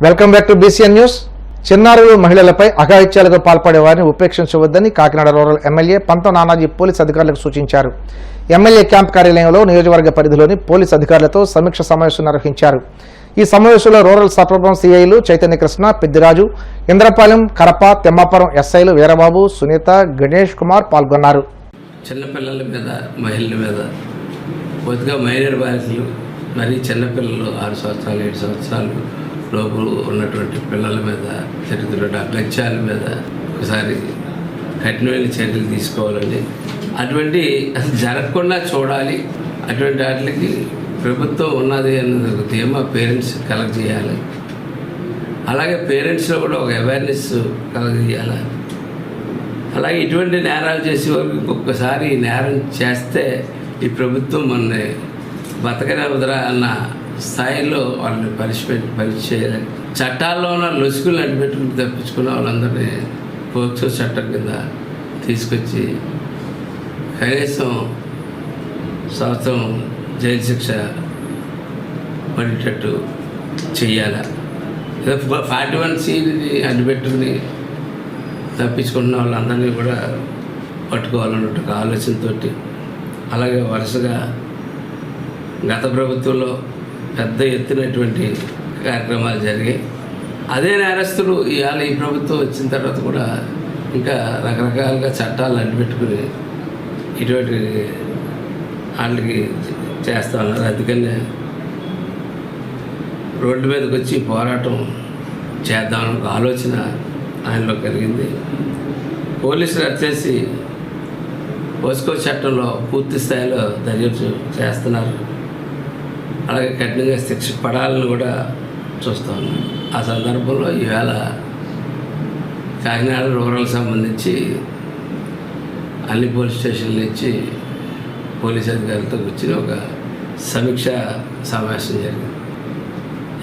Welcome back to BCN news. చిన్నారులు మహిళలపై అఘాయిత్యాలకు పాల్పడే వారిని ఉపేక్షించవద్దని కాకినాడ రూరల్ ఎమ్మెల్యే పంతం నానాజీ పోలీస్ అధికారులకు సూచించారు. ఎమ్మెల్యే క్యాంప్ కార్యాలయంలో నియోజకవర్గ పరిధిలోని పోలీస్ అధికారులతో సమీక్ష సమావేశం నిర్వహించారు. ఈ సమావేశంలో రూరల్ సర్పంచ్ సిఐలు చైతన్యకృష్ణ, పెద్దిరాజు, ఇంద్రపాలెం, కరప, తెమ్మాపురం ఎస్ఐలు వీరబాబు, సునీత, గణేష్ కుమార్ పాల్గొన్నారు. చిన్నపిల్లల మీద, మహిళల మీద, కొద్దిగా మైనర్ బాలికలు, మరి చిన్నపిల్లలు 6 సంవత్సరాలు 7 సంవత్సరాలు లోపు ఉన్నటువంటి పిల్లల మీద జరుగుతున్న అగత్యాల మీద ఒకసారి కఠినమైన చర్యలు తీసుకోవాలండి. అటువంటి అసలు జరగకుండా చూడాలి. అటువంటి వాటికి ప్రభుత్వం ఉన్నది అన్నది ఒక ధీమా పేరెంట్స్ కలగజేయాలి. అలాగే పేరెంట్స్లో కూడా ఒక అవేర్నెస్ కలగజేయాలి. అలాగే ఇటువంటి నేరాలు చేసే వరకు ఇంకొకసారి నేరం చేస్తే ఈ ప్రభుత్వం మన బతకనివ్వదురా అన్న స్థాయిలో వాళ్ళని పనిష్ చేయాలి. చట్టాల్లో ఉన్న లొసుకులను అడ్డుపెట్టుకుని తప్పించుకున్న వాళ్ళందరినీ పోక్సో చట్టం కింద తీసుకొచ్చి కనీసం సంవత్సరం జైలు శిక్ష పడేటట్టు చెయ్యాలి. 41(c)ని అడ్డుపెట్టుకుని తప్పించుకుంటున్న వాళ్ళందరినీ కూడా పట్టుకోవాలన్నట్టు ఒక ఆలోచనతో అలాగే వరుసగా గత ప్రభుత్వంలో పెద్ద ఎత్తునటువంటి కార్యక్రమాలు జరిగాయి. అదే నేరస్తులు ఇవాళ ఈ ప్రభుత్వం వచ్చిన తర్వాత కూడా ఇంకా రకరకాలుగా చట్టాలు అడ్డుపెట్టుకుని ఇటువంటి వాళ్ళకి చేస్తూ ఉన్నారు. అందుకనే రోడ్డు మీదకి వచ్చి పోరాటం చేద్దామని ఒక ఆలోచన ఆయనలో కలిగింది. పోలీసులు వచ్చేసి పోస్కో చట్టంలో పూర్తి స్థాయిలో దర్యాప్తు చేస్తున్నారు. అలాగే కఠినంగా శిక్ష పడాలని కూడా చూస్తూ ఉన్నాం. ఆ సందర్భంలో ఈవేళ కాకినాడ రూరల్ సంబంధించి అన్ని పోలీస్ స్టేషన్ల నుంచి పోలీస్ అధికారులతో కూర్చుని ఒక సమీక్ష సమావేశం జరిగింది.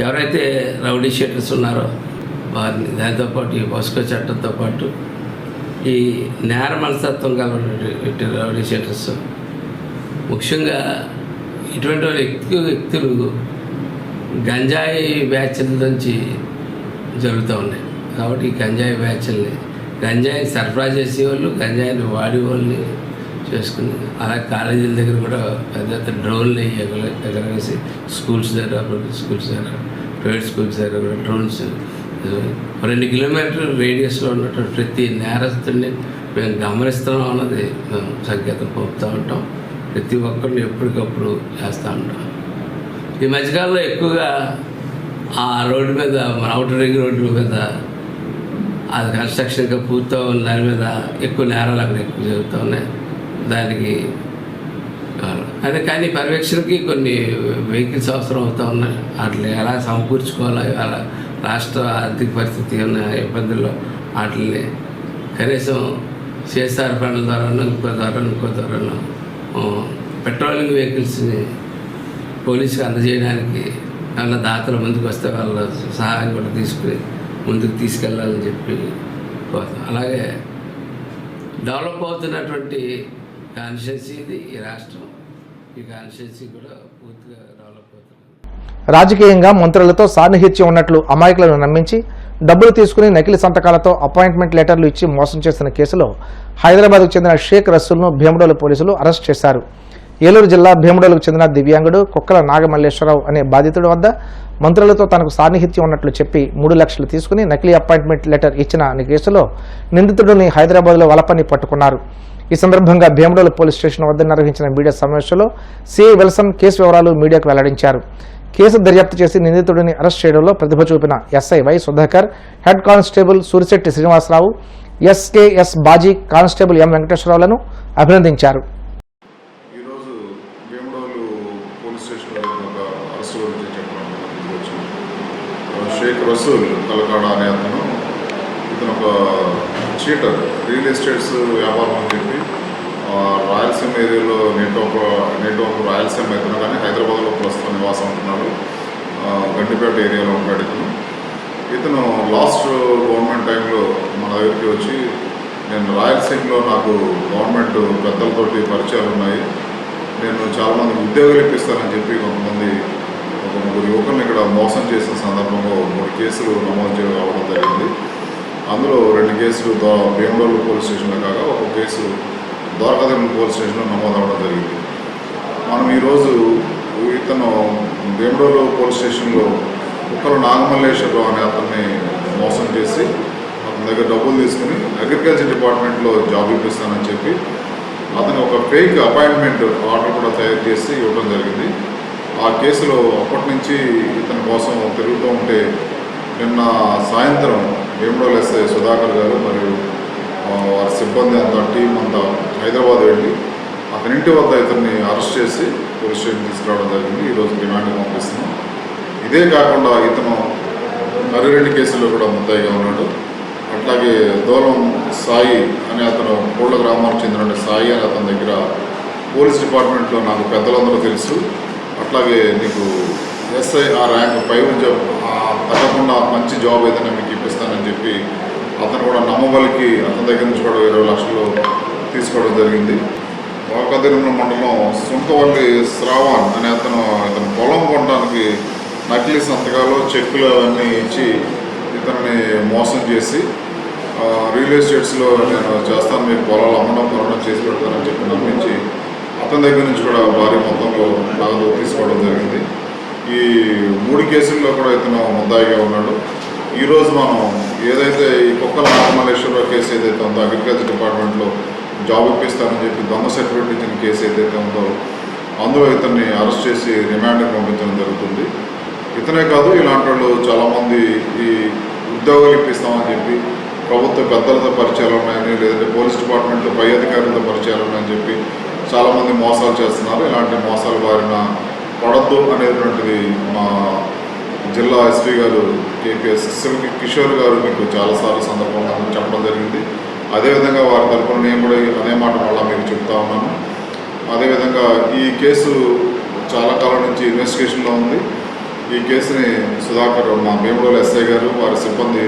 ఎవరైతే రౌడీ షీటర్స్ ఉన్నారో వారిని, దాంతోపాటు ఈ పోస్కో చట్టంతో పాటు ఈ నేర మనస్తత్వం కలిగినటువంటి రౌడీ షీటర్స్, ముఖ్యంగా ఇటువంటి వ్యక్తులు గంజాయి బ్యాచ్ల నుంచి జరుగుతూ ఉన్నాయి. కాబట్టి ఈ గంజాయి బ్యాచ్ల్ని, గంజాయిని సరఫరా చేసేవాళ్ళు, గంజాయిని వాడేవాళ్ళని చేసుకుని అలాగే కాలేజీల దగ్గర కూడా పెద్ద పెద్ద డ్రోన్లు ఎగరవేసి స్కూల్స్ దగ్గర, పబ్లిక్ స్కూల్స్ దగ్గర, ప్రైవేట్ స్కూల్స్ దగ్గర కూడా డ్రోన్స్ 2 కిలోమీటర్ల రేడియస్లో ఉన్నటువంటి ప్రతి నేరస్తుడిని మేము గమనిస్తున్నాం అన్నది మేము సంకేతం పంపుతూ ఉంటాం. ప్రతి ఒక్కరిని ఎప్పటికప్పుడు చేస్తూ ఉంటాం. ఈ మధ్యకాలంలో ఎక్కువగా ఆ రోడ్డు మీద, మన అవుటర్ రింగ్ రోడ్డు మీద, అది కన్స్ట్రక్షన్గా పూర్తి ఉన్న దాని మీద ఎక్కువ నేరాలు అక్కడ ఎక్కువ జరుగుతూ ఉన్నాయి. దానికి అదే కానీ పర్యవేక్షణకి కొన్ని వెహికల్స్ అవసరం అవుతూ ఉన్నాయి. వాటిని ఎలా సమకూర్చుకోవాలో, అలా రాష్ట్ర ఆర్థిక పరిస్థితి ఉన్న ఇబ్బందుల్లో వాటిని కనీసం సిఎస్ఆర్ ఫండ్ల ద్వారానో ఇంకో ద్వారానో పెట్రోలింగ్ వెహికల్స్ని పోలీసుకి అందజేయడానికి వాళ్ళ దాతలు ముందుకు వస్తే వాళ్ళ సహాయం కూడా తీసుకుని ముందుకు తీసుకెళ్ళాలని చెప్పి కోరుతాం. అలాగే డెవలప్ అవుతున్నటువంటి కాన్స్టిట్యున్సీ ఇది ఈ రాష్ట్రం. ఈ కాన్స్టిట్యున్సీ కూడా పూర్తిగా డెవలప్ అవుతుంది. రాజకీయంగా మంత్రులతో సాన్నిహిత్యం ఉన్నట్లు అమాయకులను నమ్మించి డబ్బులు తీసుకుని నకిలీ సంతకాలతో అపాయింట్మెంట్ లెటర్లు ఇచ్చి మోసం చేసిన కేసులో హైదరాబాద్కు చెందిన షేక్ రసూల్ను భీమడోలు పోలీసులు అరెస్ట్ చేశారు. ఏలూరు జిల్లా భీమడోలుకు చెందిన దివ్యాంగుడు కుక్కల నాగమల్లేశ్వరరావు అనే బాధితుడి వద్ద మంత్రులతో తనకు సాన్నిహిత్యం ఉన్నట్లు చెప్పి 3 లక్షలు తీసుకుని నకిలీ అపాయింట్మెంట్ లెటర్ ఇచ్చిన కేసులో నిందితుడిని హైదరాబాద్లో వలపని పట్టుకున్నారు. ఈ సందర్భంగా భీమడోలు పోలీస్ స్టేషన్ వద్ద నిర్వహించిన మీడియా సమావేశంలో సిఐ విల్సన్ కేసు వివరాలు మీడియాకు వెల్లడించారు. కేసు దర్యాప్తు చేసి నిందితుడిని అరెస్ట్ చేయడంలో ప్రతిభ చూపిన SI Y Sudhakar, head constable Surisetti Srinivasarao, SKS Baji, constable M వెంకటేశ్వరరావులను అభినందించారు. ఈరోజు భీమడోలు పోలీస్ స్టేషన్లో ఒక అరెస్ట్ గురించి చెప్పడం, షేక్ రసూల్ కలకాడ అనే అతను, ఇతను ఒక చీటర్, రియల్ ఎస్టేట్స్ వ్యాపారం అని చెప్పి రాయలసీమ ఏరియాలో నెట్వర్క్ రాయలసీమ అవుతున్నా కానీ హైదరాబాద్లో ప్రస్తుతం నివాసం ఉంటున్నాడు. గండిపేట ఏరియాలో ఉంటాడు ఇతను లాస్ట్ గవర్నమెంట్ టైంలో మన దగ్గరికి వచ్చి, నేను రాయలసీమలో నాకు గవర్నమెంట్ పెద్దలతోటి పరిచయాలు ఉన్నాయి, నేను చాలామంది ఉద్యోగాలు ఇప్పిస్తానని చెప్పి కొంతమంది ముగ్గురు యువకులను ఇక్కడ మోసం చేసిన సందర్భంలో 3 కేసులు నమోదు అవ్వడం జరిగింది. అందులో 2 కేసులు భీమడోలు పోలీస్ స్టేషన్లో కాగా ఒక కేసు ద్వారకాదేవి పోలీస్ స్టేషన్లో నమోదు అవ్వడం జరిగింది. మనం ఈరోజు ఇతను భీమడోలు పోలీస్ స్టేషన్లో కుక్కల నాగమల్లేశ్వరరావు అనే అతన్ని మోసం చేసి అతని దగ్గర డబ్బులు తీసుకుని అగ్రికల్చర్ డిపార్ట్మెంట్లో జాబ్ ఇప్పిస్తానని చెప్పి అతను ఒక ఫేక్ అపాయింట్మెంట్ ఆర్డర్ కూడా తయారు చేసి ఇవ్వడం జరిగింది. ఆ కేసులో అప్పటి నుంచి ఇతని కోసం తిరుగుతూ ఉంటే నిన్న సాయంత్రం భీమడోలు ఎస్ఐ సుధాకర్ గారు మరియు వారి సిబ్బంది అంతా టీం అంతా హైదరాబాద్ వెళ్ళి అతని ఇంటి వద్ద ఇతన్ని అరెస్ట్ చేసి పోలీస్ స్టేషన్ తీసుకురావడం జరిగింది. ఈరోజు రిమాండ్కి పంపిస్తున్నాం. ఇదే కాకుండా ఇతను మరి 2 కేసుల్లో కూడా ముద్దాయిగా ఉన్నాడు. అట్లాగే దూరం సాయి అనే అతను కోళ్ళ గ్రామానికి చెందిన సాయి అని అతని దగ్గర పోలీస్ డిపార్ట్మెంట్లో నాకు పెద్దలందరూ తెలుసు, అట్లాగే నీకు ఎస్ఐ ఆ ర్యాంక్ పై ఉద్యోగం తప్పకుండా మంచి జాబ్ ఏదైనా మీకు ఇప్పిస్తానని చెప్పి అతను కూడా నమ్మబలికి అతని దగ్గర నుంచి కూడా 20 లక్షలు తీసుకోవడం జరిగింది. వాకదిరిమ మండలం సుంకవల్లి శ్రావణ్ అనే అతను పొలం కొనడానికి నకిలీ సంతకాలు చెక్కులు అవన్నీ ఇచ్చి ఇతన్ని మోసం చేసి రియల్ ఎస్టేట్స్లో నేను చేస్తాను, మీకు పొలాలు అమ్మడం చేసి పెడతానని చెప్పి నమ్మించి అతని దగ్గర నుంచి కూడా భారీ మొత్తంలో నగదు తీసుకోవడం జరిగింది. ఈ 3 కేసుల్లో కూడా ఇతను ముద్దాయిగా ఉన్నాడు. ఈరోజు మనం ఏదైతే ఈ కుక్కల నాగమల్లేశ్వరరావు కేసు ఏదైతే ఉందో అగ్రికల్చర్ డిపార్ట్మెంట్లో జాబ్ ఇప్పిస్తానని చెప్పి దొంగ సర్టిఫికేట్ ఇచ్చిన కేసు ఏదైతే ఉందో అందులో ఇతన్ని అరెస్ట్ చేసి రిమాండ్కి పంపించడం జరుగుతుంది. ఇతనే కాదు, ఇలాంటి వాళ్ళు చాలామంది ఈ ఉద్యోగాలు ఇప్పిస్తామని చెప్పి ప్రభుత్వ పెద్దలతో పరిచయాలు ఉన్నాయని, లేదంటే పోలీస్ డిపార్ట్మెంట్లో పై అధికారులతో పరిచయాలు ఉన్నాయని చెప్పి చాలామంది మోసాలు చేస్తున్నారు. ఇలాంటి మోసాల బారిన పడద్దు అనేటువంటిది మా జిల్లా ఎస్పీ గారు కేపీఎస్ కిషోర్ గారు మీకు చాలాసార్లు సందర్భంగా చెప్పడం జరిగింది. అదేవిధంగా వారి తరఫున నేను కూడా అదే మాట మళ్ళీ మీకు చెప్తా ఉన్నాను. అదేవిధంగా ఈ కేసు చాలా కాలం నుంచి ఇన్వెస్టిగేషన్లో ఉంది. ఈ కేసుని సుధాకర్ మా భీమడోలు ఎస్ఐ గారు వారి సిబ్బంది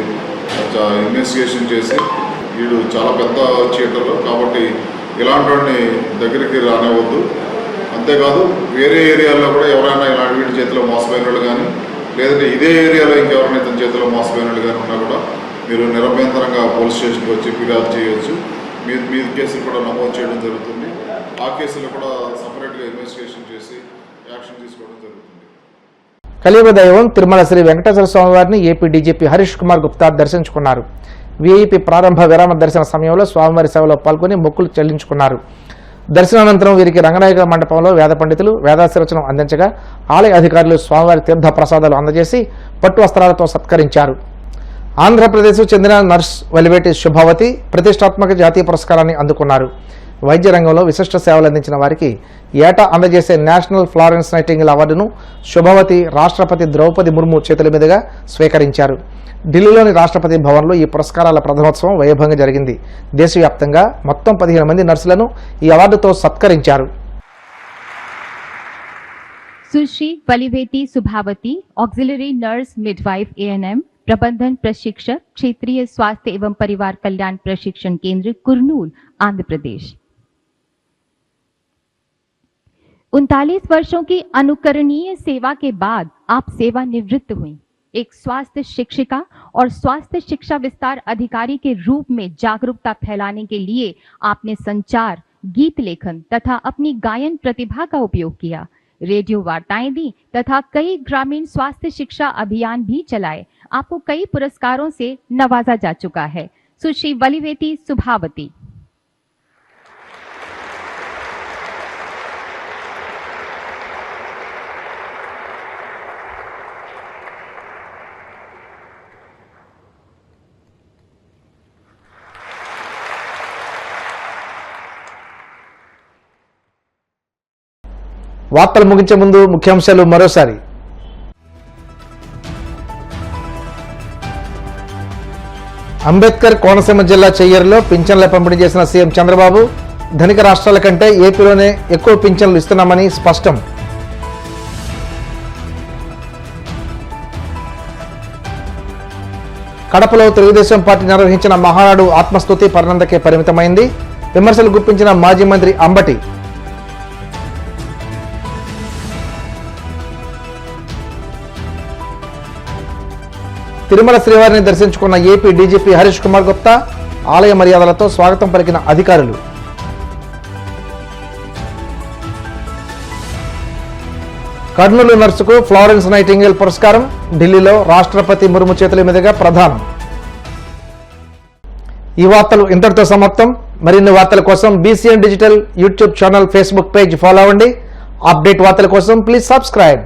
ఇన్వెస్టిగేషన్ చేసి వీడు చాలా పెద్ద చీటరు కాబట్టి ఇలాంటి వాడిని దగ్గరికి రానివ్వద్దు, అంతేకాదు వేరే ఏరియాల్లో కూడా ఎవరైనా ఇలాంటి వీటి చేతిలో మోసపోయిన వాళ్ళు కానీ లేదంటే ఇదే ఏరియాలో ఇంకెవరైనా ఇతని చేతిలో మోసపోయిన వాళ్ళు కానీ ఉన్నా కూడా మీరు నిరభ్యంతరంగా పోలీస్ స్టేషన్కి వచ్చి ఫిర్యాదు చేయవచ్చు. మీ కేసులు కూడా నమోదు చేయడం జరుగుతుంది. ఆ కేసులు కూడా సపరేట్గా ఇన్వెస్టిగేషన్ చేసి యాక్షన్ తీసుకోవడం జరుగుతుంది. కలియుగ దైవం తిరుమల శ్రీ వెంకటేశ్వర స్వామి వారిని ఏపీ డీజీపీ హరీష్ కుమార్ గుప్తా దర్శించుకున్నారు. వీఐపీ ప్రారంభ విరామ దర్శన సమయంలో స్వామివారి సేవలో పాల్గొని మొక్కులు చెల్లించుకున్నారు. దర్శనానంతరం వీరికి రంగనాయక మండపంలో వేద పండితులు వేదాశీర్వచనం అందించగా ఆలయ అధికారులు స్వామివారి తీర్థ ప్రసాదాలు అందజేసి పట్టు వస్త్రాలతో సత్కరించారు. ఆంధ్రప్రదేశ్ చెందిన నర్స్ వెలివేటి శుభావతి ప్రతిష్టాత్మక జాతీయ పురస్కారాన్ని అందుకున్నారు. వైద్య రంగంలో విశిష్ట సేవలు అందించిన వారికి ఏటా అందజేసే నేషనల్ ఫ్లారెన్స్ నైటింగేల్ అవార్డును శుభావతి రాష్ట్రపతి ద్రౌపది ముర్ము చేతుల మీదుగా స్వీకరించారు. ఢిల్లీలోని రాష్ట్రపతి భవన్లో ఈ పురస్కారాల ప్రథమోత్సవం వైభవంగా జరిగింది. దేశవ్యాప్తంగా మొత్తం 15 మంది నర్సులను ఈ అవార్డుతో సత్కరించారు. Sushri Valiveti Subhavati auxiliary nurse midwife ANM प्रबंधन प्रशिक्षक क्षेत्रीय स्वास्थ्य एवं परिवार कल्याण प्रशिक्षण केंद्र कुरनूल आंध्र प्रदेश। 39 वर्षों की अनुकरणीय सेवा के बाद आप सेवानिवृत्त हुई। एक स्वास्थ्य शिक्षिका और स्वास्थ्य शिक्षा विस्तार अधिकारी के रूप में जागरूकता फैलाने के लिए आपने संचार, गीत लेखन तथा अपनी गायन प्रतिभा का उपयोग किया। रेडियो वार्ताएं दी तथा कई ग्रामीण स्वास्थ्य शिक्षा अभियान भी चलाए। आपको कई पुरस्कारों से नवाजा जा चुका है। सुश्री वलिवेटी सुभावती। వార్తలు ముగించే ముందు ముఖ్యాంశాలు మరోసారి. అంబేద్కర్ కోనసీమ జిల్లా చెయ్యరులో పింఛన్ల పంపిణీ చేసిన సీఎం చంద్రబాబు ధనిక రాష్ట్రాల కంటే ఏపీలోనే ఎక్కువ పింఛన్లు ఇస్తున్నామని స్పష్టం. కడపలో తెలుగుదేశం పార్టీ నిర్వహించిన మహానాడు ఆత్మస్తుతి పరనందకే పరిమితమైంది. విమర్శలు గుప్పించిన మాజీ మంత్రి అంబటి. తిరుమల శ్రీవారిని దర్శించుకున్న ఏపీ డీజీపీ హరీష్ కుమార్ గుప్తా ఆలయ మర్యాదలతో స్వాగతం పలికిన అధికారులు. కర్నూలు నర్సుకు ఫ్లారెన్స్ నైటింగేల్ పురస్కారం ఢిల్లీలో రాష్ట్రపతి ముర్ము చేతుల మీదుగా ప్రదానం. ఈ వార్తలు ఇంతటితో సమాప్తం. మరిన్ని వార్తల కోసం BCN digital YouTube channel, Facebook page follow అవ్వండి. అప్డేట్ వార్తల కోసం ప్లీజ్ సబ్స్క్రైబ్.